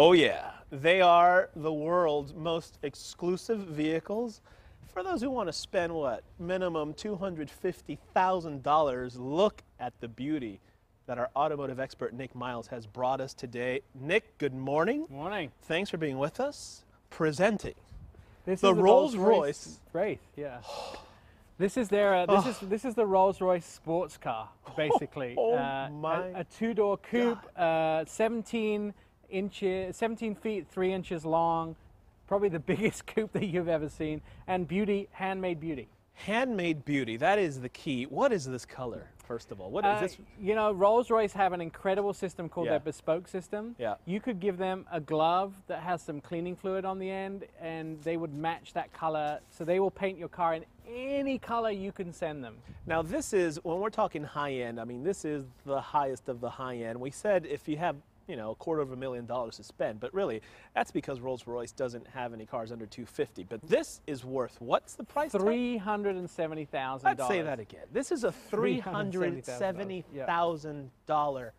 Oh yeah, they are the world's most exclusive vehicles. For those who want to spend, what, minimum $250,000, look at the beauty that our automotive expert Nik Miles has brought us today. Nick, good morning. Morning. Thanks for being with us. Presenting This the is Rolls Royce Wraith. Yeah. This is their this is the Rolls Royce sports car, basically. A two-door coupe, 17 feet 3 inches long, probably the biggest coupe that you've ever seen, and beauty, handmade beauty. Handmade beauty, that is the key. What is this color, first of all? What is this? You know, Rolls-Royce have an incredible system called their bespoke system. Yeah. You could give them a glove that has some cleaning fluid on the end, and they would match that color. So they will paint your car in any color you can send them. Now this is, when we're talking high end, I mean, this is the highest of the high end. We said if you have, you know, $250,000 to spend, but really that's because Rolls-Royce doesn't have any cars under $250,000. But this is worth, what's the price tag? $370,000. Let's say that again. This is a $370,000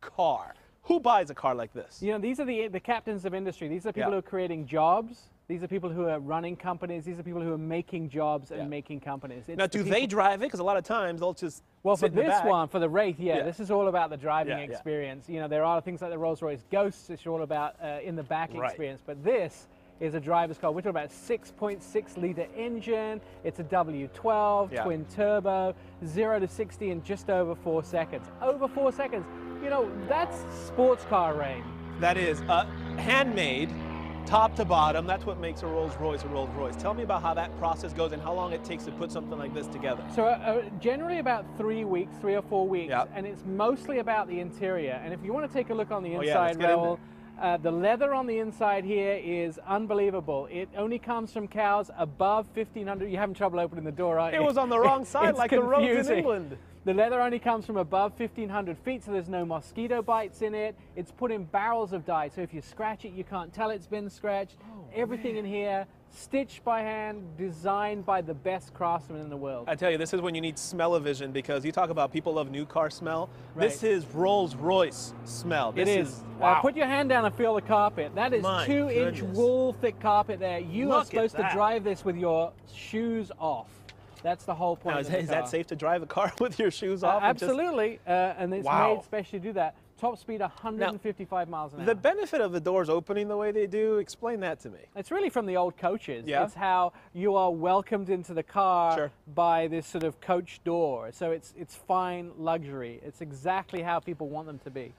car. Who buys a car like this? You know, these are the captains of industry. These are people who are creating jobs. These are people who are running companies. These are people who are making jobs and making companies. It's now, do they drive it? Because a lot of times they'll just for sit in the this back. one, for the Wraith, this is all about the driving experience. You know, there are things like the Rolls Royce Ghosts, which are all about in the back experience. But this is a driver's car. We're talking about 6.6 liter engine. It's a W12 twin turbo, 0 to 60 in just over 4 seconds. Over 4 seconds. You know, that's sports car range. That is handmade. Top to bottom, that's what makes a Rolls Royce a Rolls Royce. Tell me about how that process goes and how long it takes to put something like this together. So generally about 3 weeks, 3 or 4 weeks, and it's mostly about the interior. And if you want to take a look on the inside, Raoul, the leather on the inside here is unbelievable. It only comes from cows above 1,500. You're having trouble opening the door, aren't you? It was on the wrong side, like the roads in England. The leather only comes from above 1,500 feet, so there's no mosquito bites in it. It's put in barrels of dye, so if you scratch it, you can't tell it's been scratched. Everything in here, stitched by hand, designed by the best craftsmen in the world. I tell you, this is when you need smell-o-vision, because you talk about people love new car smell. This is Rolls Royce smell. It is. Wow. Put your hand down and feel the carpet. That is 2-inch wool thick carpet there. You are supposed to drive this with your shoes off. That's the whole point. Now, is that safe to drive a car with your shoes off? Absolutely, and it's made especially to do that. Top speed 155 miles an hour. The benefit of the doors opening the way they do, explain that to me. It's really from the old coaches. It's how you are welcomed into the car by this sort of coach door. So it's fine luxury. It's exactly how people want them to be.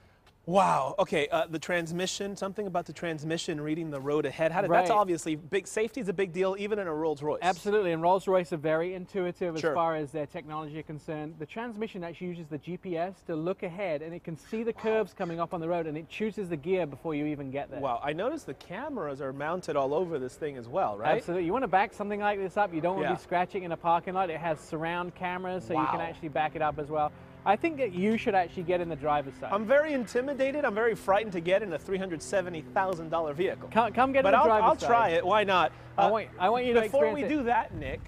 Wow. Okay. The transmission. Something about the transmission reading the road ahead. That's obviously big. Safety is a big deal, even in a Rolls Royce. Absolutely. And Rolls Royce are very intuitive as far as their technology are concerned. The transmission actually uses the GPS to look ahead, and it can see the curves coming up on the road, and it chooses the gear before you even get there. Wow. I noticed the cameras are mounted all over this thing as well, right? Absolutely. You want to back something like this up. You don't want to be scratching in a parking lot. It has surround cameras, so you can actually back it up as well. I think that you should actually get in the driver's side. I'm very intimidated. I'm very frightened to get in a $370,000 vehicle. Come get in the driver's side. I'll try it. Why not? I want you to Before we experience do that, Nick,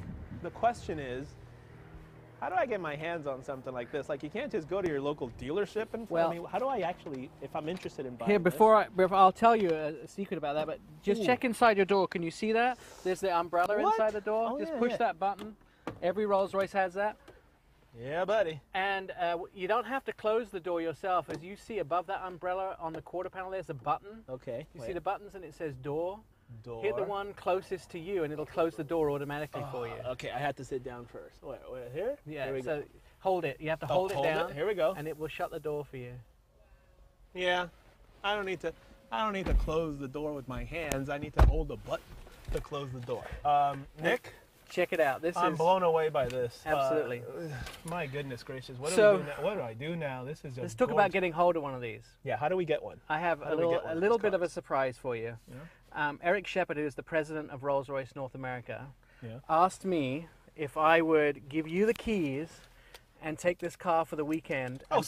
the question is, how do I get my hands on something like this? Like, you can't just go to your local dealership and. I mean, how do I actually, if I'm interested in buying I'll tell you a secret about that, but just check inside your door. Can you see that? There's the umbrella inside the door. Just push that button. Every Rolls Royce has that. Yeah, buddy. And you don't have to close the door yourself. As you see above that umbrella on the quarter panel, there's a button. Okay. You see the buttons, and it says door. Door. Hit the one closest to you, and it'll close the door automatically for you. Okay, I have to sit down first. Wait, here? Yeah, here we so go. hold it. You have to hold it down. Here we go. And it will shut the door for you. Yeah, I don't need to close the door with my hands. I need to hold the button to close the door. Nick? Check it out. I'm blown away by this. Absolutely. My goodness gracious. What do I do now? This is just Let's talk about getting hold of one of these. Yeah, how do we get one? I have a little bit of a surprise for you. Yeah? Eric Shepard, who is the president of Rolls Royce North America, asked me if I would give you the keys and take this car for the weekend and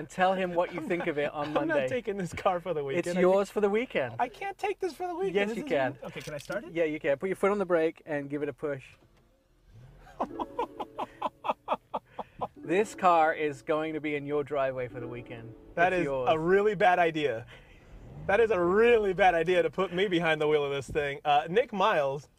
tell him what you think of it on Monday. I'm not taking this car for the weekend. It's yours for the weekend. I can't take this for the weekend. Yes, you can. Okay, can I start it? Yeah, you can. Put your foot on the brake and give it a push. This car is going to be in your driveway for the weekend. That is a really bad idea. That is a really bad idea to put me behind the wheel of this thing. Nik Miles,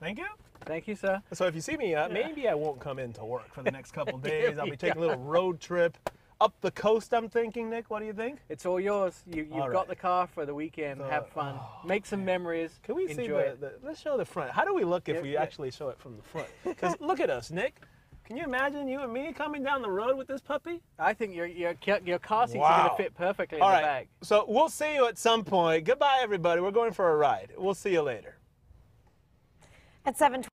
thank you. Thank you, sir. So if you see me, maybe I won't come into work for the next couple days. I'll be taking a little road trip up the coast, I'm thinking. Nik, what do you think? It's all yours. You've got the car for the weekend. Have fun. Make some memories. Can we see let's show the front. How do we look if we actually show it from the front? Because look at us, Nik. Can you imagine you and me coming down the road with this puppy? I think your car seats are going to fit perfectly in the bag. So we'll see you at some point. Goodbye, everybody. We're going for a ride. We'll see you later. At 7:20.